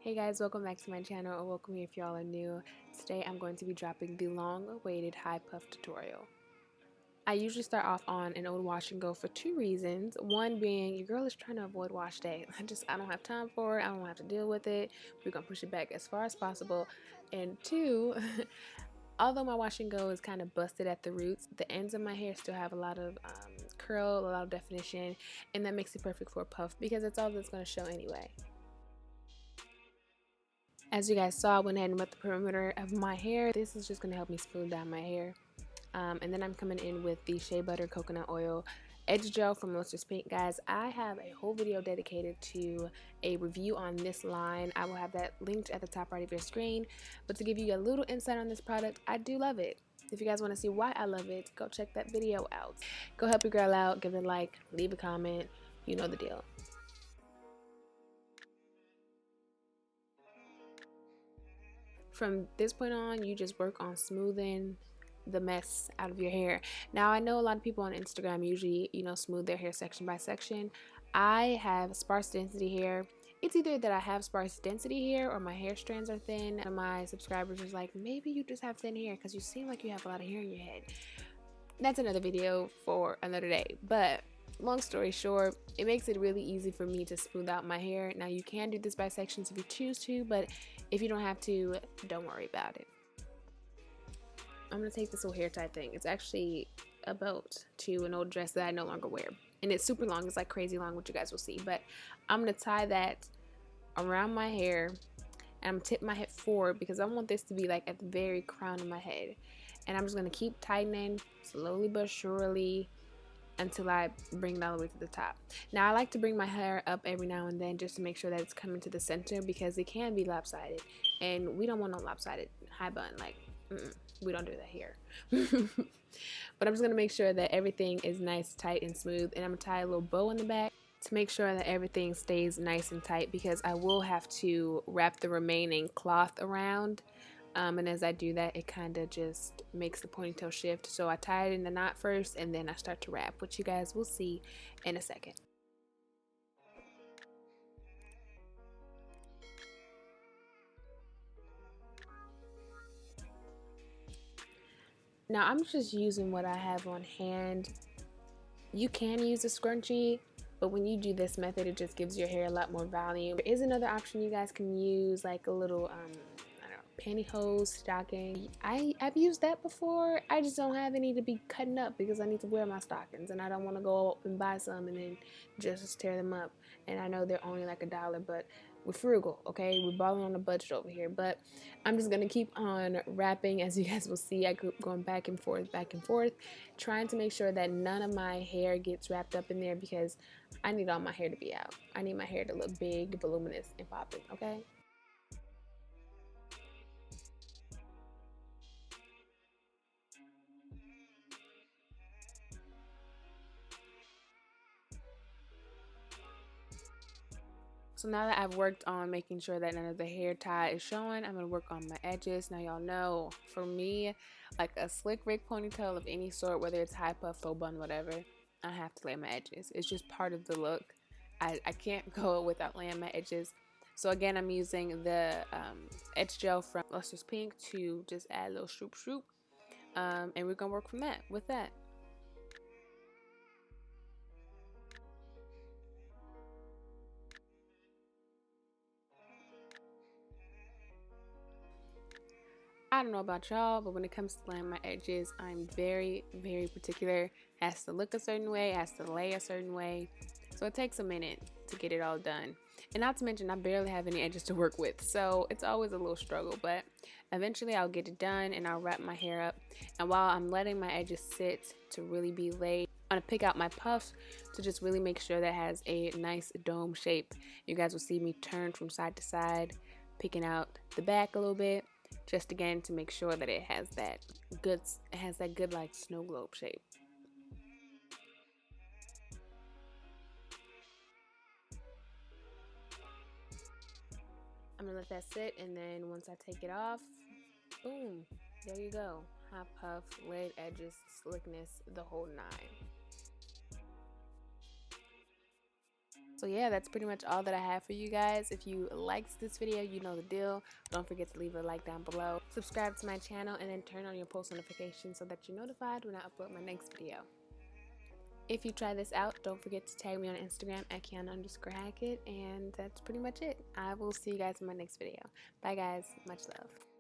Hey guys, welcome back to my channel, or welcome here if y'all are new. Today I'm going to be dropping the long-awaited high puff tutorial. I usually start off on an old wash and go for two reasons. One being your girl is trying to avoid wash day. I don't have time for it. I don't have to deal with it. We're gonna push it back as far as possible. And two, although my wash and go is kind of busted at the roots, the ends of my hair still have a lot of curl, a lot of definition, and that makes it perfect for a puff because that's all that's going to show anyway. As you guys saw, I went ahead and wet the perimeter of my hair. This is just going to help me smooth down my hair. And then I'm coming in with the Shea Butter Coconut Oil Edge Gel from Luster's Pink. Guys, I have a whole video dedicated to a review on this line. I will have that linked at the top right of your screen. But to give you a little insight on this product, I do love it. If you guys want to see why I love it, go check that video out. Go help your girl out, give it a like, leave a comment, you know the deal. From this point on, you just work on smoothing the mess out of your hair. Now, I know a lot of people on Instagram usually, smooth their hair section by section. I have sparse density hair. It's either that I have sparse density hair or my hair strands are thin. And my subscribers was like, maybe you just have thin hair because you seem like you have a lot of hair in your head. That's another video for another day. But long story short, it makes it really easy for me to smooth out my hair. Now, you can do this by sections if you choose to, but if you don't have to, don't worry about it. I'm going to take this little hair tie thing. It's actually a belt to an old dress that I no longer wear. And it's super long. It's like crazy long, which you guys will see. But I'm going to tie that around my hair. And I'm going to tip my head forward because I want this to be like at the very crown of my head. And I'm just going to keep tightening slowly but surely until I bring it all the way to the top. Now, I like to bring my hair up every now and then just to make sure that it's coming to the center because it can be lopsided. And we don't want no lopsided high bun. Like, we don't do that here. But I'm just going to make sure that everything is nice, tight, and smooth. And I'm going to tie a little bow in the back to make sure that everything stays nice and tight because I will have to wrap the remaining cloth around. And as I do that, it kind of just makes the ponytail shift. So I tie it in the knot first and then I start to wrap, which you guys will see in a second. Now I'm just using what I have on hand. You can use a scrunchie, but when you do this method, it just gives your hair a lot more volume. There is another option you guys can use, like a little pantyhose stocking. I've used that before. I just don't have any to be cutting up because I need to wear my stockings and I don't want to go up and buy some and then just tear them up. And I know they're only like $1, but we're frugal, okay? We're balling on a budget over here. But I'm just gonna keep on wrapping. As you guys will see, I keep going back and forth, trying to make sure that none of my hair gets wrapped up in there because I need all my hair to be out. I need my hair to look big, voluminous, and popping, okay? So now that I've worked on making sure that none of the hair tie is showing, I'm going to work on my edges. Now y'all know, for me, like a slick Rick ponytail of any sort, whether it's high puff, faux bun, whatever, I have to lay my edges. It's just part of the look. I can't go without laying my edges. So again, I'm using the edge gel from Luster's Pink to just add a little shroop. And we're going to work from with that. I don't know about y'all, but when it comes to laying my edges, I'm very, very particular. It has to look a certain way, it has to lay a certain way. So it takes a minute to get it all done. And not to mention, I barely have any edges to work with. So it's always a little struggle, but eventually I'll get it done and I'll wrap my hair up. And while I'm letting my edges sit to really be laid, I'm gonna pick out my puffs to just really make sure that it has a nice dome shape. You guys will see me turn from side to side, picking out the back a little bit. Just again to make sure that it has that good like snow globe shape. I'm gonna let that sit, and then once I take it off, boom, there you go. High puff, laid edges, slickness, the whole nine. So yeah, that's pretty much all that I have for you guys. If you liked this video, you know the deal. Don't forget to leave a like down below. Subscribe to my channel and then turn on your post notifications so that you're notified when I upload my next video. If you try this out, don't forget to tag me on Instagram at Kiana_Hackett, and that's pretty much it. I will see you guys in my next video. Bye guys, much love.